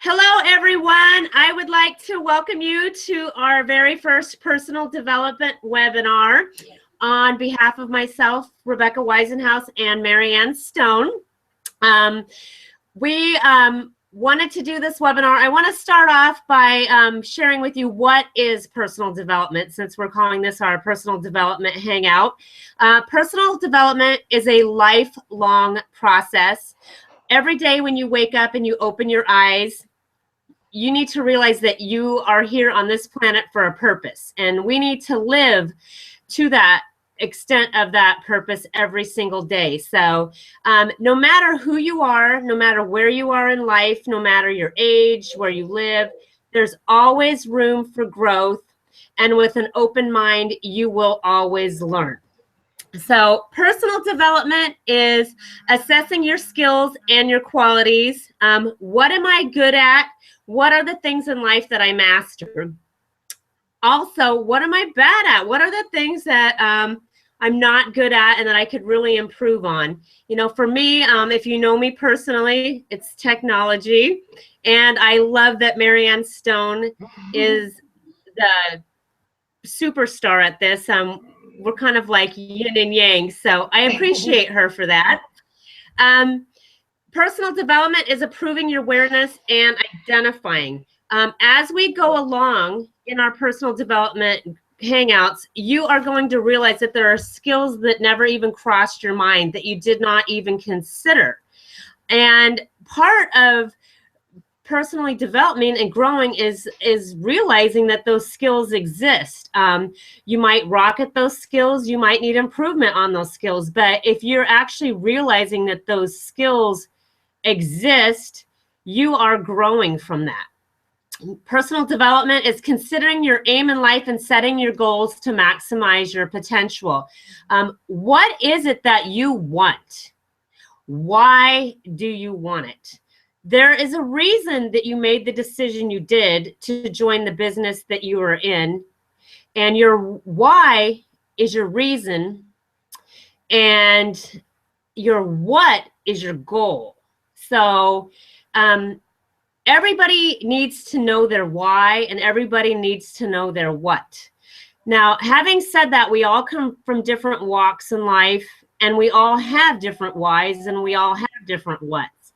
Hello, everyone. I would like to welcome you to our very first personal development webinar on behalf of myself, Rebecca Weisenhouse, and Marianne Stone. We wanted to do this webinar. I want to start off by sharing with you what is personal development, since we're calling this our personal development hangout. Personal development is a lifelong process. Every day when you wake up and you open your eyes, you need to realize that you are here on this planet for a purpose, and we need to live to that extent of that purpose every single day. So no matter who you are, no matter where you are in life, no matter your age, where you live, there's always room for growth, and with an open mind, you will always learn. So personal development is assessing your skills and your qualities. What am I good at? What are the things in life that I master? Also, what am I bad at? What are the things that I'm not good at and that I could really improve on? You know, for me, if you know me personally, it's technology. And I love that Marianne Stone is the superstar at this. We're kind of like yin and yang, so I appreciate her for that. Personal development is improving your awareness and identifying. As we go along in our personal development hangouts, you are going to realize that there are skills that never even crossed your mind, that you did not even consider. And part of personally developing and growing is realizing that those skills exist. You might rock at those skills, you might need improvement on those skills, but if you're actually realizing that those skills exist, you are growing from that. Personal development is considering your aim in life and setting your goals to maximize your potential. What is it that you want? Why do you want it? There is a reason that you made the decision you did to join the business that you are in, and your why is your reason, and your what is your goal. So everybody needs to know their why, and everybody needs to know their what. Now, having said that, we all come from different walks in life, and we all have different whys, and we all have different whats.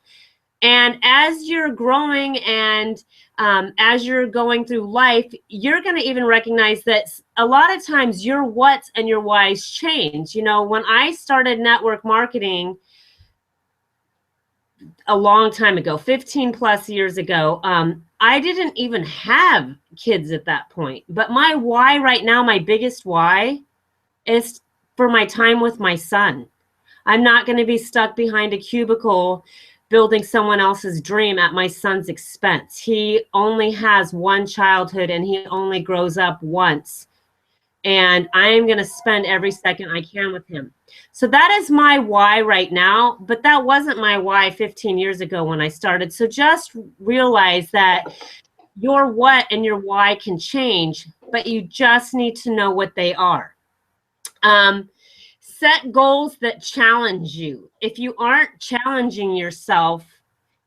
And as you're growing and as you're going through life, you're going to even recognize that a lot of times your whats and your whys change. You know, when I started network marketing a long time ago, 15 plus years ago, I didn't even have kids at that point. But my why right now, my biggest why, is for my time with my son. I'm not going to be stuck behind a cubicle building someone else's dream at my son's expense. He only has one childhood, and he only grows up once. And I'm going to spend every second I can with him. So that is my why right now, but that wasn't my why 15 years ago when I started. So just realize that your what and your why can change, but you just need to know what they are. Set goals that challenge you. If you aren't challenging yourself,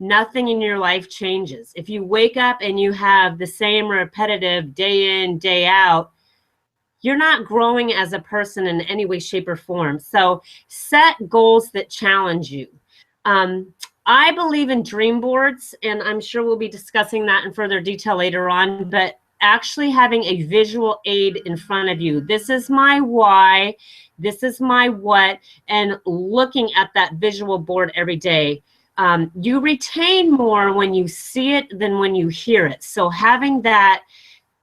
nothing in your life changes. If you wake up and you have the same repetitive day in, day out, you're not growing as a person in any way, shape, or form. So set goals that challenge you. I believe in dream boards, and I'm sure we'll be discussing that in further detail later on, but actually having a visual aid in front of you. This is my why, this is my what, and looking at that visual board every day. You retain more when you see it than when you hear it. So having that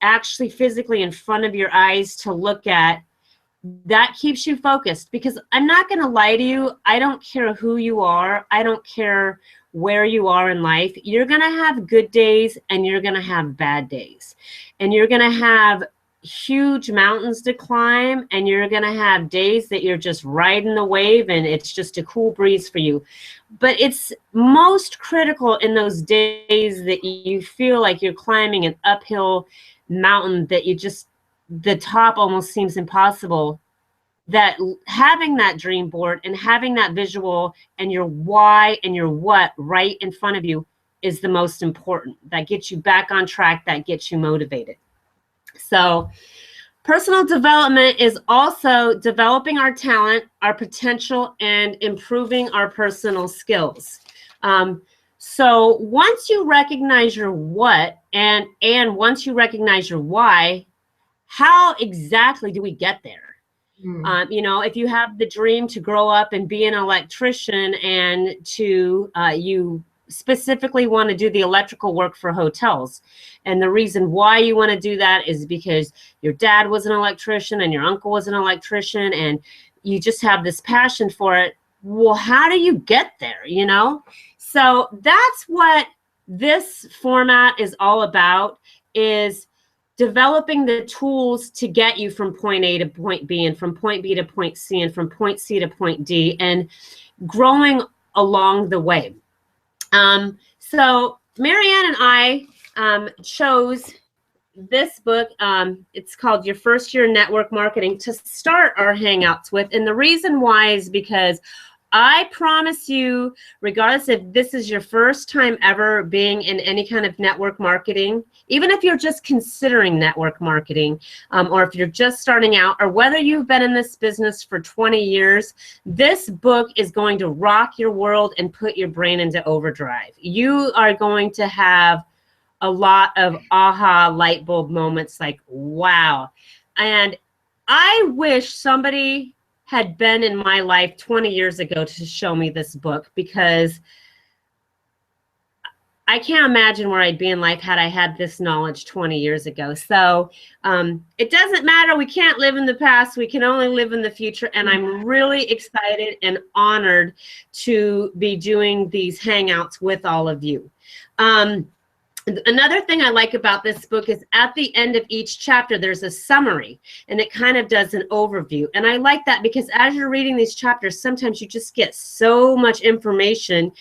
actually physically in front of your eyes to look at, that keeps you focused. Because I'm not going to lie to you, I don't care who you are, I don't care where you are in life, you're going to have good days and you're going to have bad days. And you're going to have huge mountains to climb, and you're going to have days that you're just riding the wave and it's just a cool breeze for you. But it's most critical in those days that you feel like you're climbing an uphill mountain that you just, the top almost seems impossible, that having that dream board and having that visual and your why and your what right in front of you is the most important. That gets you back on track, that gets you motivated. So personal development is also developing our talent, our potential, and improving our personal skills. So once you recognize your what and once you recognize your why, how exactly do we get there? You know, if you have the dream to grow up and be an electrician and to you specifically want to do the electrical work for hotels, and the reason why you want to do that is because your dad was an electrician and your uncle was an electrician and you just have this passion for it. Well, how do you get there, you know? So that's what this format is all about, is developing the tools to get you from point A to point B and from point B to point C and from point C to point D and growing along the way. So Marianne and I chose this book. It's called Your First Year in Network Marketing to start our Hangouts with. And the reason why is because I promise you, regardless if this is your first time ever being in any kind of network marketing, even if you're just considering network marketing, or if you're just starting out, or whether you've been in this business for 20 years, this book is going to rock your world and put your brain into overdrive. You are going to have a lot of aha light bulb moments like, wow. And I wish somebody had been in my life 20 years ago to show me this book, because I can't imagine where I'd be in life had I had this knowledge 20 years ago. So it doesn't matter. We can't live in the past. We can only live in the future. And I'm really excited and honored to be doing these Hangouts with all of you. Another thing I like about this book is at the end of each chapter, there's a summary, and it kind of does an overview. And I like that because as you're reading these chapters, sometimes you just get so much information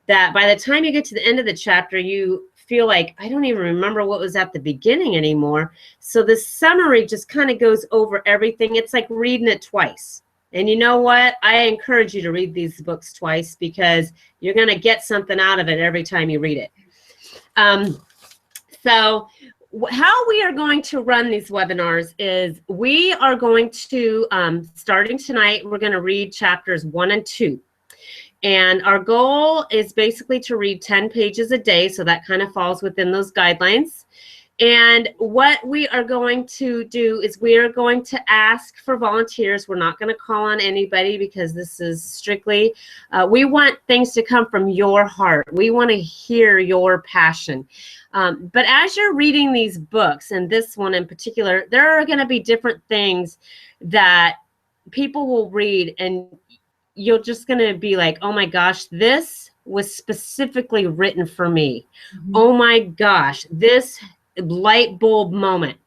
that by the time you get to the end of the chapter, you feel like, I don't even remember what was at the beginning anymore. So the summary just kind of goes over everything. It's like reading it twice. And you know what? I encourage you to read these books twice because you're going to get something out of it every time you read it. So how we are going to run these webinars is we are going to, starting tonight, we're going to read chapters 1 and 2. And our goal is basically to read 10 pages a day. So that kind of falls within those guidelines. And what we are going to do is we are going to ask for volunteers. We're not going to call on anybody because this is strictly, we want things to come from your heart. We want to hear your passion. But as you're reading these books, and this one in particular, there are going to be different things that people will read and you're just going to be like, oh my gosh, this was specifically written for me. Mm-hmm. Oh my gosh, this light bulb moment.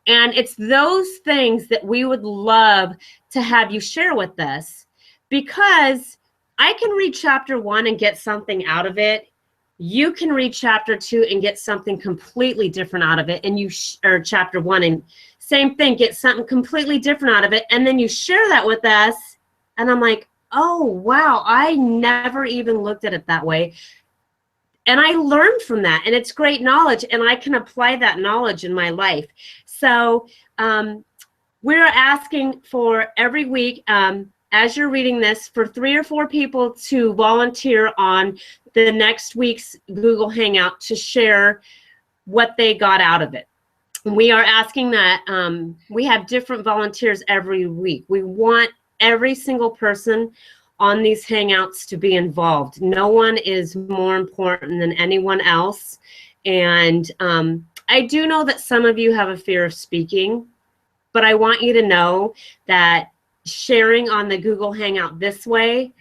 And it's those things that we would love to have you share with us, because I can read chapter 1 and get something out of it. You can read chapter 2 and get something completely different out of it. And or chapter 1 and same thing, get something completely different out of it. And then you share that with us. And I'm like, oh, wow, I never even looked at it that way. And I learned from that, and it's great knowledge, and I can apply that knowledge in my life. So we're asking for every week, as you're reading this, for 3 or 4 people to volunteer on the next week's Google Hangout to share what they got out of it. We are asking that we have different volunteers every week. We want every single person on these Hangouts to be involved. No one is more important than anyone else. And I do know that some of you have a fear of speaking, but I want you to know that sharing on the Google Hangout this way,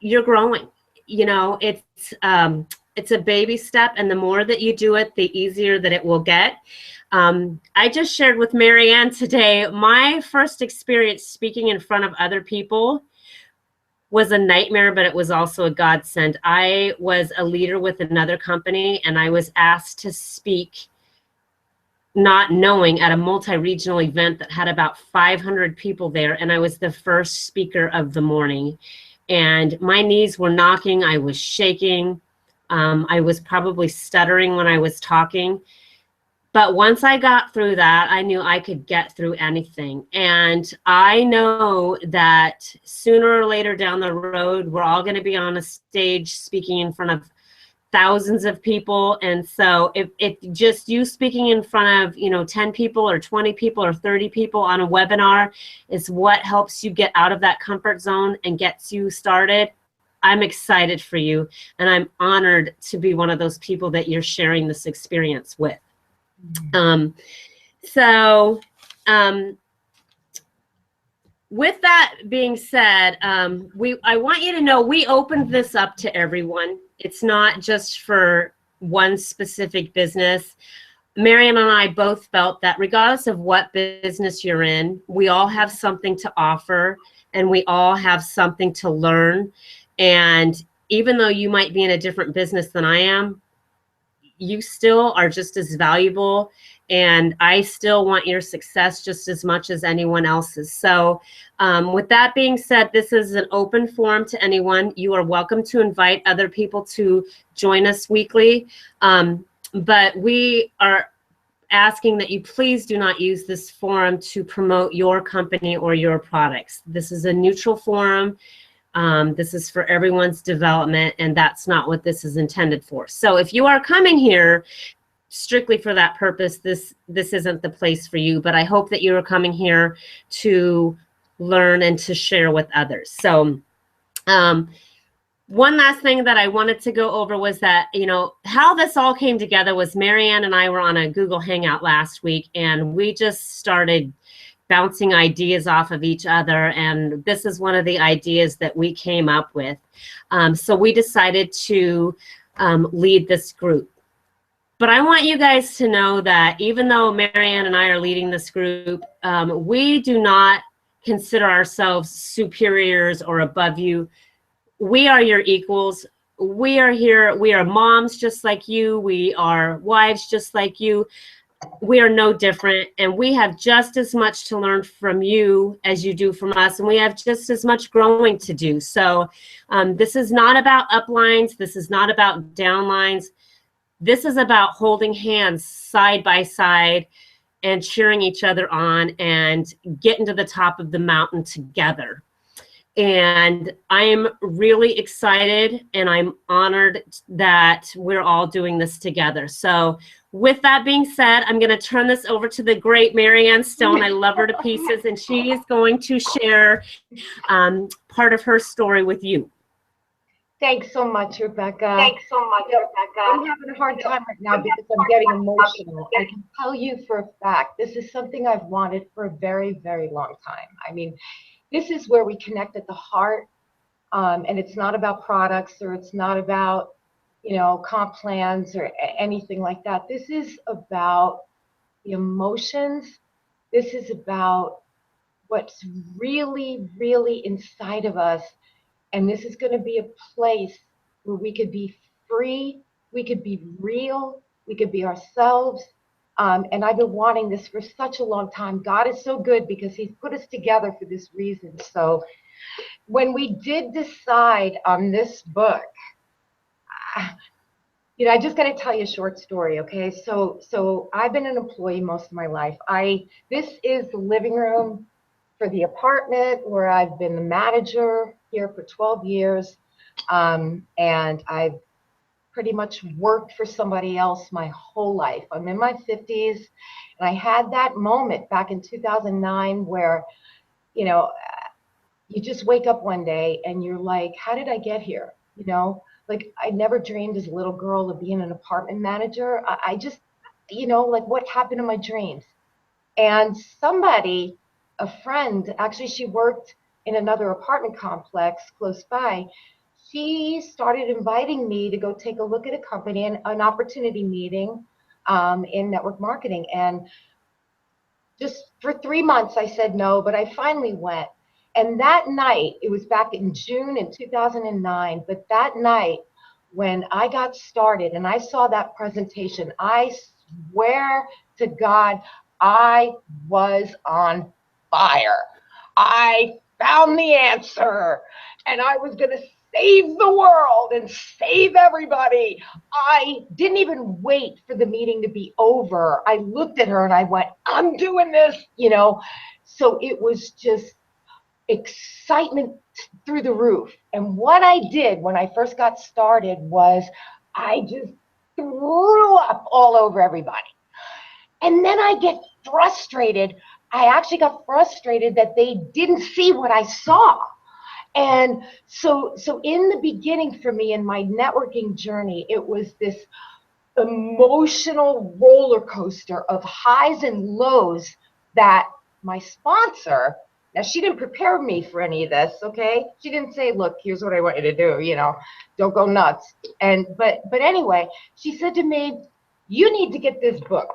you're growing. You know, it's a baby step, and the more that you do it, the easier that it will get. I just shared with Marianne today, my first experience speaking in front of other people was a nightmare, but it was also a godsend. I was a leader with another company, and I was asked to speak, not knowing, at a multi-regional event that had about 500 people there, and I was the first speaker of the morning. And my knees were knocking, I was shaking, I was probably stuttering when I was talking. But once I got through that, I knew I could get through anything. And I know that sooner or later down the road, we're all going to be on a stage speaking in front of thousands of people. And so if just you speaking in front of 10 people or 20 people or 30 people on a webinar is what helps you get out of that comfort zone and gets you started, I'm excited for you, and I'm honored to be one of those people that you're sharing this experience with. So with that being said, I want you to know we opened this up to everyone. It's not just for one specific business. Marianne and I both felt that regardless of what business you're in, we all have something to offer and we all have something to learn. And even though you might be in a different business than I am, you still are just as valuable, and I still want your success just as much as anyone else's. So with that being said, this is an open forum to anyone. You are welcome to invite other people to join us weekly, but we are asking that you please do not use this forum to promote your company or your products. This is a neutral forum. This is for everyone's development, and that's not what this is intended for. So if you are coming here strictly for that purpose, this isn't the place for you, but I hope that you are coming here to learn and to share with others. So one last thing that I wanted to go over was that, how this all came together was Marianne and I were on a Google Hangout last week, and we just started bouncing ideas off of each other, and this is one of the ideas that we came up with. So we decided to lead this group. But I want you guys to know that even though Marianne and I are leading this group, we do not consider ourselves superiors or above you. We are your equals. We are here. We are moms just like you. We are wives just like you. We are no different, and we have just as much to learn from you as you do from us, and we have just as much growing to do. So this is not about uplines. This is not about downlines. This is about holding hands side by side and cheering each other on and getting to the top of the mountain together. And I'm really excited, and I'm honored that we're all doing this together. So with that being said, I'm going to turn this over to the great Marianne Stone. I love her to pieces, and she is going to share part of her story with you. Thanks so much, Rebecca. Thanks so much, Rebecca. I'm having a hard time right now because I'm getting emotional. I can tell you for a fact, this is something I've wanted for a very, very long time. I mean, this is where we connect at the heart, and it's not about products, or it's not about, comp plans or anything like that. This is about the emotions. This is about what's really, really inside of us. And this is going to be a place where we could be free, we could be real, we could be ourselves. And I've been wanting this for such a long time. God is so good because he's put us together for this reason. So when we did decide on this book, I just got to tell you a short story, okay? So I've been an employee most of my life. This is the living room for the apartment where I've been the manager here for 12 years. And I've pretty much worked for somebody else my whole life. I'm in my 50s, and I had that moment back in 2009 where, you just wake up one day and you're like, how did I get here? Like, I never dreamed as a little girl of being an apartment manager. I just, like, what happened to my dreams? And somebody, a friend, actually, she worked in another apartment complex close by. She started inviting me to go take a look at a company and an opportunity meeting in network marketing. And just for 3 months, I said no, but I finally went. And that night, it was back in June in 2009, but that night when I got started and I saw that presentation, I swear to God, I was on fire. I found the answer, and I was going to save the world and save everybody. I didn't even wait for the meeting to be over. I looked at her and I went, I'm doing this, you know. So it was just excitement through the roof. And what I did when I first got started was I just threw up all over everybody. And then I get frustrated. I actually got frustrated that they didn't see what I saw. And so in the beginning for me in my networking journey, it was this emotional roller coaster of highs and lows that my sponsor, now she didn't prepare me for any of this, okay? She didn't say, look, here's what I want you to do, you know, don't go nuts. But anyway, she said to me, you need to get this book.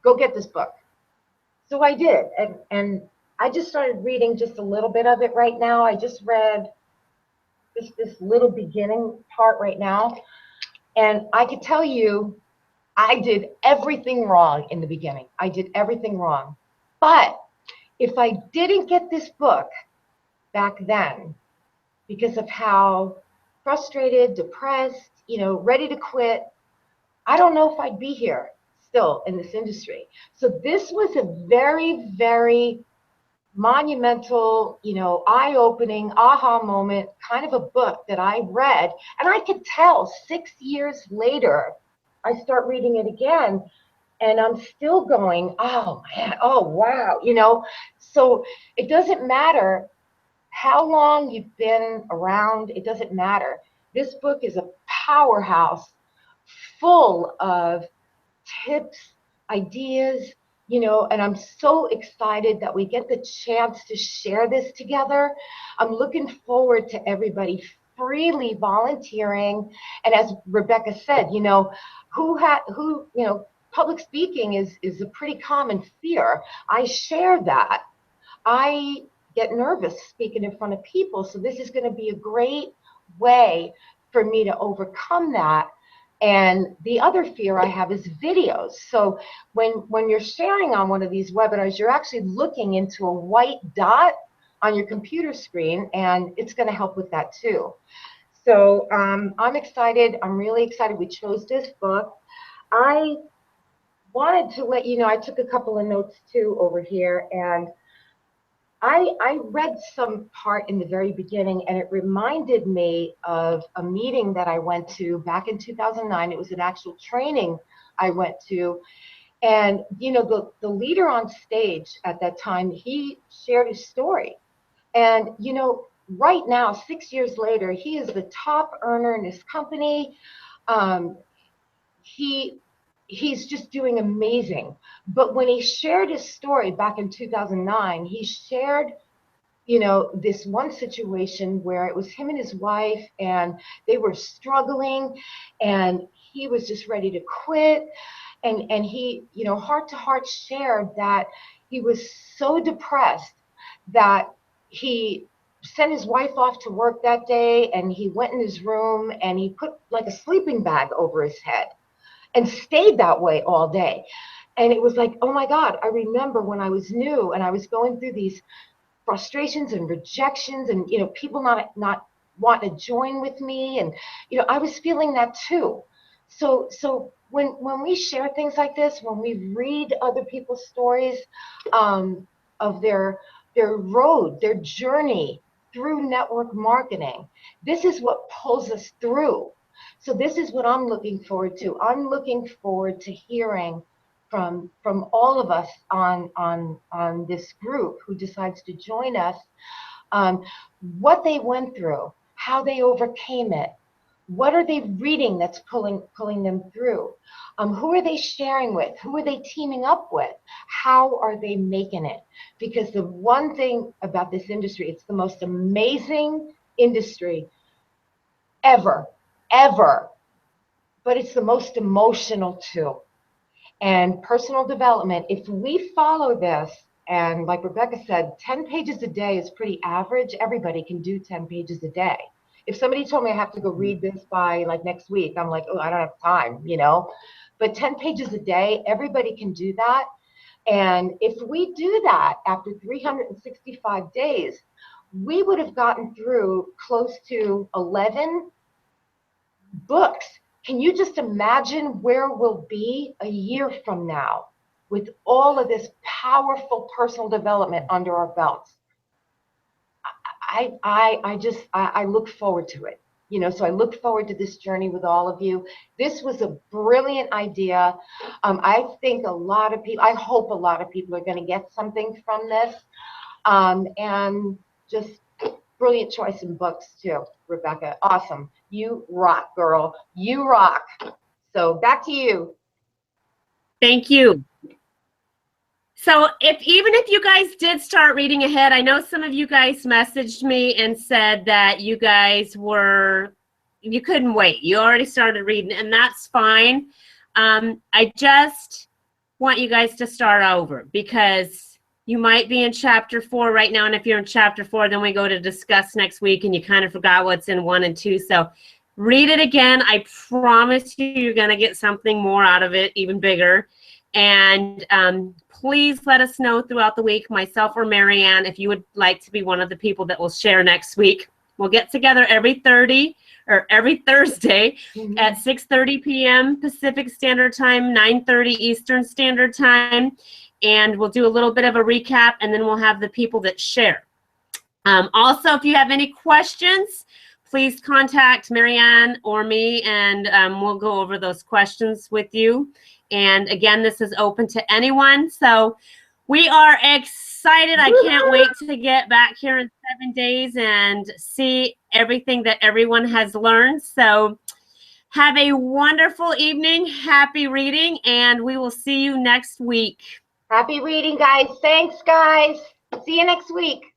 Go get this book. So I did, and I just started reading just a little bit of it right now. I just read this little beginning part right now, and I could tell you I did everything wrong in the beginning. I did everything wrong. But if I didn't get this book back then, because of how frustrated, depressed, you know, ready to quit, I don't know if I'd be here still in this industry. So this was a very, very monumental, you know, eye-opening, aha moment kind of a book that I read. And I could tell 6 years later, I start reading it again, and I'm still going, oh man, oh wow, you know. So it doesn't matter how long you've been around, it doesn't matter. This book is a powerhouse full of tips, ideas, you know, and I'm so excited that we get the chance to share this together. I'm looking forward to everybody freely volunteering. And as Rebecca said, you know, you know, public speaking is a pretty common fear. I share that. I get nervous speaking in front of people. So this is going to be a great way for me to overcome that. And the other fear I have is videos. So when you're sharing on one of these webinars, you're actually looking into a white dot on your computer screen, and it's going to help with that too. So I'm excited. I'm really excited we chose this book. I wanted to let you know, I took a couple of notes too over here, and I read some part in the very beginning, and it reminded me of a meeting that I went to back in 2009. It was an actual training I went to. And, you know, the leader on stage at that time, he shared his story. And, you know, right now, 6 years later, he is the top earner in his company. He's just doing amazing. But when he shared his story back in 2009, he shared, you know, this one situation where it was him and his wife, and they were struggling, and he was just ready to quit. And he, you know, heart to heart shared that he was so depressed that he sent his wife off to work that day, and he went in his room and he put like a sleeping bag over his head and stayed that way all day. And it was like, oh my God, I remember when I was new and I was going through these frustrations and rejections, and, you know, people not want to join with me. And, you know, I was feeling that too. So when we share things like this, when we read other people's stories of their road, their journey through network marketing, this is what pulls us through. So this is what I'm looking forward to. I'm looking forward to hearing from all of us on this group who decides to join us, what they went through, how they overcame it, what are they reading that's pulling them through, who are they sharing with, who are they teaming up with, how are they making it? Because the one thing about this industry, it's the most amazing industry ever, but it's the most emotional too. And personal development, if we follow this, and like Rebecca said, 10 pages a day is pretty average. Everybody can do 10 pages a day. If somebody told me I have to go read this by like next week, I'm like, oh, I don't have time, you know. But 10 pages a day, everybody can do that. And if we do that after 365 days, we would have gotten through close to 11 books. Can you just imagine where we'll be a year from now with all of this powerful personal development under our belts? I look forward to it. You know, so I look forward to this journey with all of you. This was a brilliant idea. I think a lot of people, I hope a lot of people are going to get something from this. And just brilliant choice in books too, Rebecca. Awesome. You rock, girl. You rock. So back to you. Thank you. So even if you guys did start reading ahead, I know some of you guys messaged me and said that you guys you couldn't wait. You already started reading, and that's fine. I just want you guys to start over because you might be in chapter 4 right now. And if you're in chapter 4, then we go to discuss next week and you kind of forgot what's in 1 and 2. So read it again. I promise you're going to get something more out of it, even bigger. And please let us know throughout the week, myself or Marianne, if you would like to be one of the people that will share next week. We'll get together every Thursday at 6:30 p.m. Pacific Standard Time, 9:30 Eastern Standard Time. And we'll do a little bit of a recap, and then we'll have the people that share. Also, if you have any questions, please contact Marianne or me, and we'll go over those questions with you. And again, this is open to anyone. So we are excited. I can't wait to get back here in 7 days and see everything that everyone has learned. So have a wonderful evening. Happy reading, and we will see you next week. Happy reading, guys. Thanks, guys. See you next week.